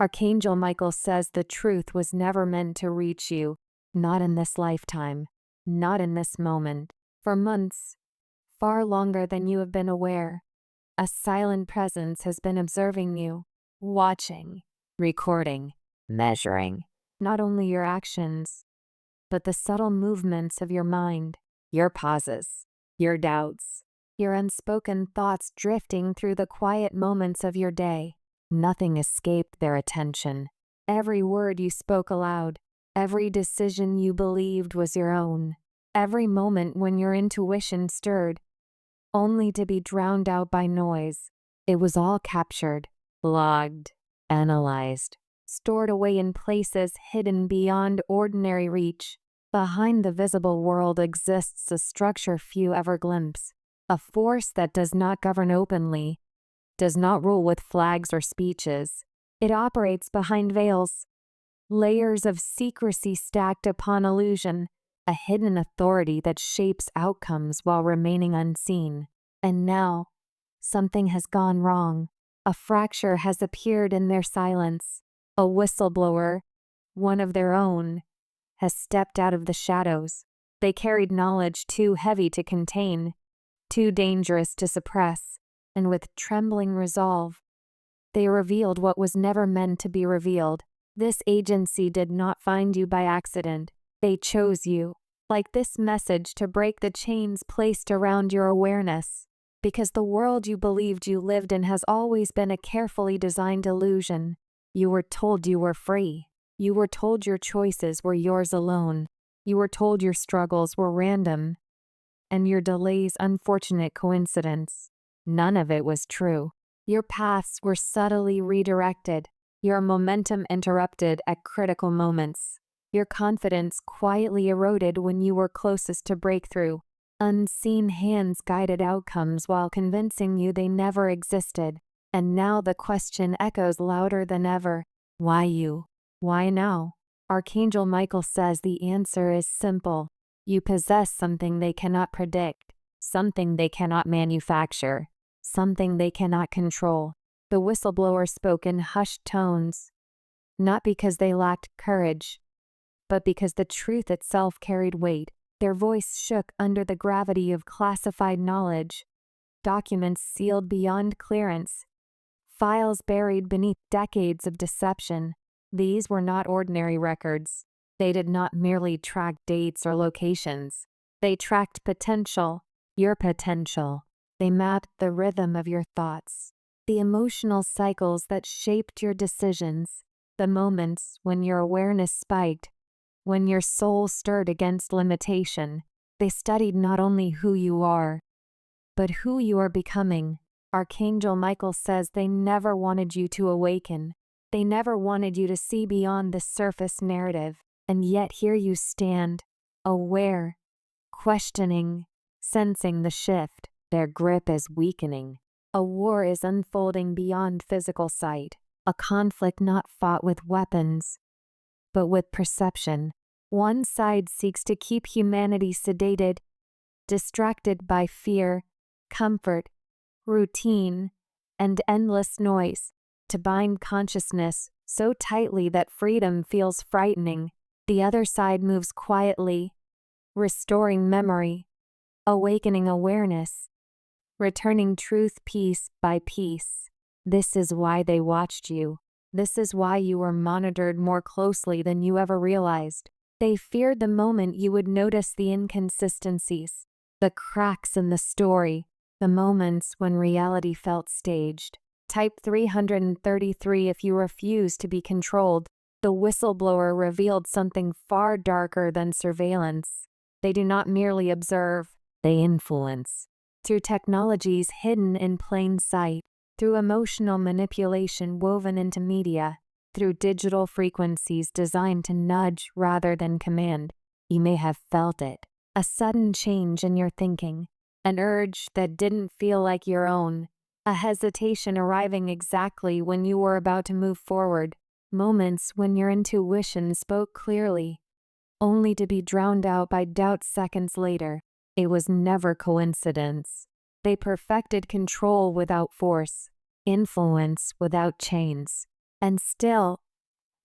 Archangel Michael says the truth was never meant to reach you, not in this lifetime, not in this moment. For months, far longer than you have been aware, a silent presence has been observing you, watching, recording, measuring, not only your actions, but the subtle movements of your mind, your pauses, your doubts, your unspoken thoughts drifting through the quiet moments of your day. Nothing escaped their attention. Every word you spoke aloud, every decision you believed was your own, every moment when your intuition stirred, only to be drowned out by noise. It was all captured, logged, analyzed, stored away in places hidden beyond ordinary reach. Behind the visible world exists a structure few ever glimpse, a force that does not govern openly, does not rule with flags or speeches. It operates behind veils, layers of secrecy stacked upon illusion, a hidden authority that shapes outcomes while remaining unseen. And now, something has gone wrong. A fracture has appeared in their silence. A whistleblower, one of their own, has stepped out of the shadows. They carried knowledge too heavy to contain, too dangerous to suppress, and with trembling resolve, they revealed what was never meant to be revealed. This agency did not find you by accident. They chose you, like this message, to break the chains placed around your awareness, because the world you believed you lived in has always been a carefully designed illusion. You were told you were free. You were told your choices were yours alone. You were told your struggles were random, and your delays unfortunate coincidence. None of it was true. Your paths were subtly redirected, your momentum interrupted at critical moments, your confidence quietly eroded when you were closest to breakthrough. Unseen hands guided outcomes while convincing you they never existed. And now the question echoes louder than ever. Why you? Why now? Archangel Michael says the answer is simple. You possess something they cannot predict, something they cannot manufacture, something they cannot control. The whistleblower spoke in hushed tones, not because they lacked courage, but because the truth itself carried weight. Their voice shook under the gravity of classified knowledge, documents sealed beyond clearance, files buried beneath decades of deception. These were not ordinary records. They did not merely track dates or locations. They tracked potential, your potential. They mapped the rhythm of your thoughts, the emotional cycles that shaped your decisions, the moments when your awareness spiked, when your soul stirred against limitation. They studied not only who you are, but who you are becoming. Archangel Michael says they never wanted you to awaken. They never wanted you to see beyond the surface narrative. And yet here you stand, aware, questioning, sensing the shift. Their grip is weakening. A war is unfolding beyond physical sight. A conflict not fought with weapons, but with perception. One side seeks to keep humanity sedated, distracted by fear, comfort, routine, and endless noise, to bind consciousness so tightly that freedom feels frightening. The other side moves quietly, restoring memory, awakening awareness, returning truth piece by piece. This is why they watched you. This is why you were monitored more closely than you ever realized. They feared the moment you would notice the inconsistencies, the cracks in the story, the moments when reality felt staged. Type 333 if you refuse to be controlled. The whistleblower revealed something far darker than surveillance. They do not merely observe, they influence. Through technologies hidden in plain sight, through emotional manipulation woven into media, through digital frequencies designed to nudge rather than command. You may have felt it, a sudden change in your thinking, an urge that didn't feel like your own, a hesitation arriving exactly when you were about to move forward, moments when your intuition spoke clearly, only to be drowned out by doubt seconds later. It was never coincidence. They perfected control without force, influence without chains, And still,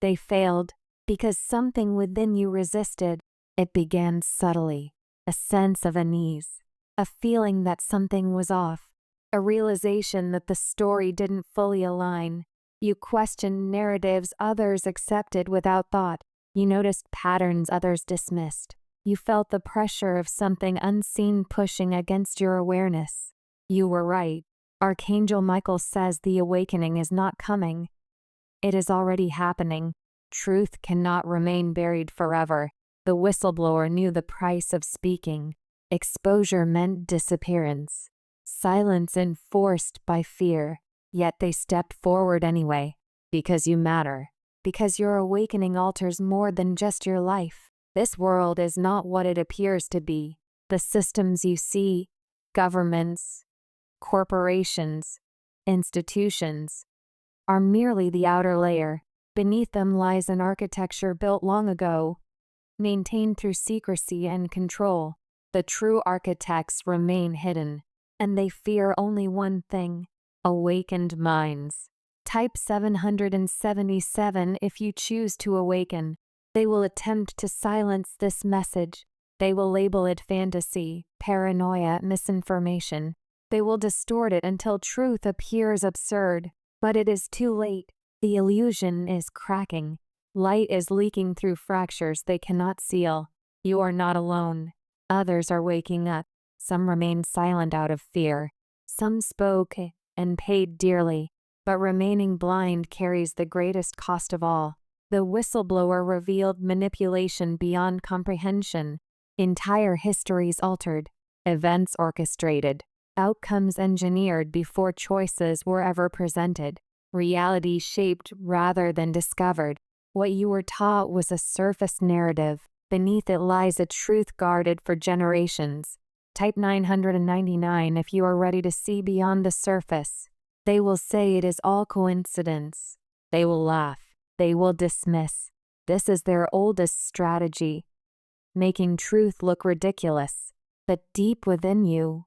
they failed because something within you resisted. It began subtly, a sense of unease, a feeling that something was off, a realization that the story didn't fully align. You questioned narratives others accepted without thought. You noticed patterns others dismissed. You felt the pressure of something unseen pushing against your awareness. You were right. Archangel Michael says the awakening is not coming. It is already happening. Truth cannot remain buried forever. The whistleblower knew the price of speaking. Exposure meant disappearance. Silence enforced by fear. Yet they stepped forward anyway. Because you matter. Because your awakening alters more than just your life. This world is not what it appears to be. The systems you see, governments, corporations, institutions, are merely the outer layer. Beneath them lies an architecture built long ago, maintained through secrecy and control. The true architects remain hidden, and they fear only one thing: awakened minds. Type 777 if you choose to awaken. They will attempt to silence this message. They will label it fantasy, paranoia, misinformation. They will distort it until truth appears absurd. But it is too late. The illusion is cracking. Light is leaking through fractures they cannot seal. You are not alone. Others are waking up. Some remained silent out of fear. Some spoke and paid dearly. But remaining blind carries the greatest cost of all. The whistleblower revealed manipulation beyond comprehension. Entire histories altered. Events orchestrated. Outcomes engineered before choices were ever presented. Reality shaped rather than discovered. What you were taught was a surface narrative. Beneath it lies a truth guarded for generations. Type 999 if you are ready to see beyond the surface. They will say it is all coincidence. They will laugh. They will dismiss. This is their oldest strategy, making truth look ridiculous. But deep within you,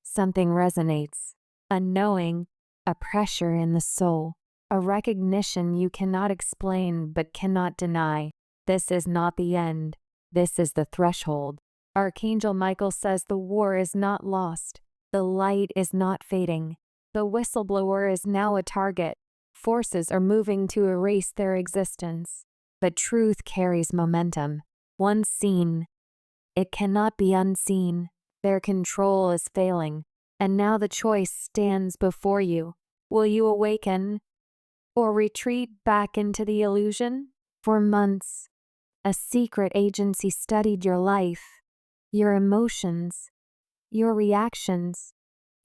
something resonates. A knowing, a pressure in the soul, a recognition you cannot explain but cannot deny. This is not the end. This is the threshold. Archangel Michael says the war is not lost. The light is not fading. The whistleblower is now a target. Forces are moving to erase their existence. But truth carries momentum. Once seen, it cannot be unseen. Their control is failing. And now the choice stands before you. Will you awaken or retreat back into the illusion? For months, a secret agency studied your life, your emotions, your reactions,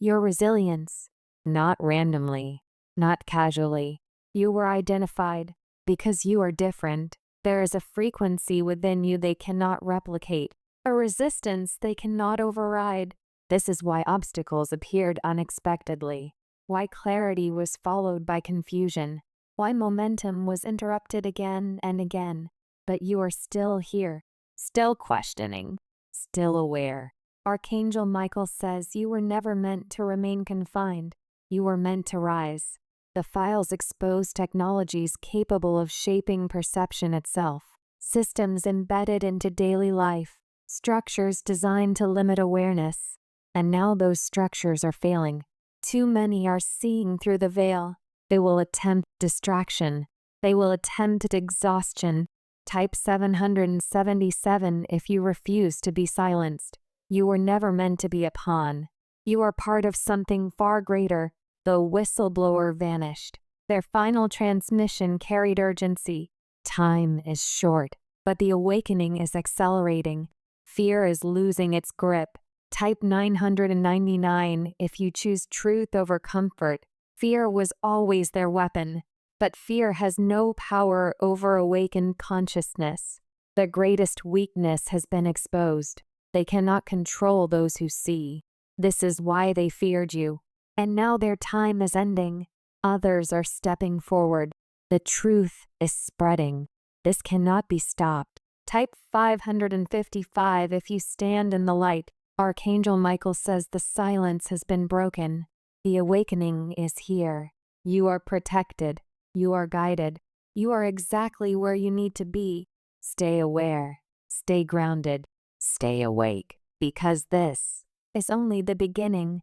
your resilience. Not randomly, not casually. You were identified because you are different. There is a frequency within you they cannot replicate, a resistance they cannot override. This is why obstacles appeared unexpectedly, why clarity was followed by confusion, why momentum was interrupted again and again. But you are still here, still questioning, still aware. Archangel Michael says you were never meant to remain confined. You were meant to rise. The files expose technologies capable of shaping perception itself, systems embedded into daily life, structures designed to limit awareness. And now those structures are failing. Too many are seeing through the veil. They will attempt distraction. They will attempt exhaustion. Type 777 if you refuse to be silenced. You were never meant to be a pawn. You are part of something far greater. The whistleblower vanished. Their final transmission carried urgency. Time is short, but the awakening is accelerating. Fear is losing its grip. Type 999 if you choose truth over comfort. Fear was always their weapon, but fear has no power over awakened consciousness. The greatest weakness has been exposed. They cannot control those who see. This is why they feared you. And now their time is ending. Others are stepping forward. The truth is spreading. This cannot be stopped. Type 555 if you stand in the light. Archangel Michael says the silence has been broken. The awakening is here. You are protected. You are guided. You are exactly where you need to be. Stay aware. Stay grounded. Stay awake. Because this is only the beginning.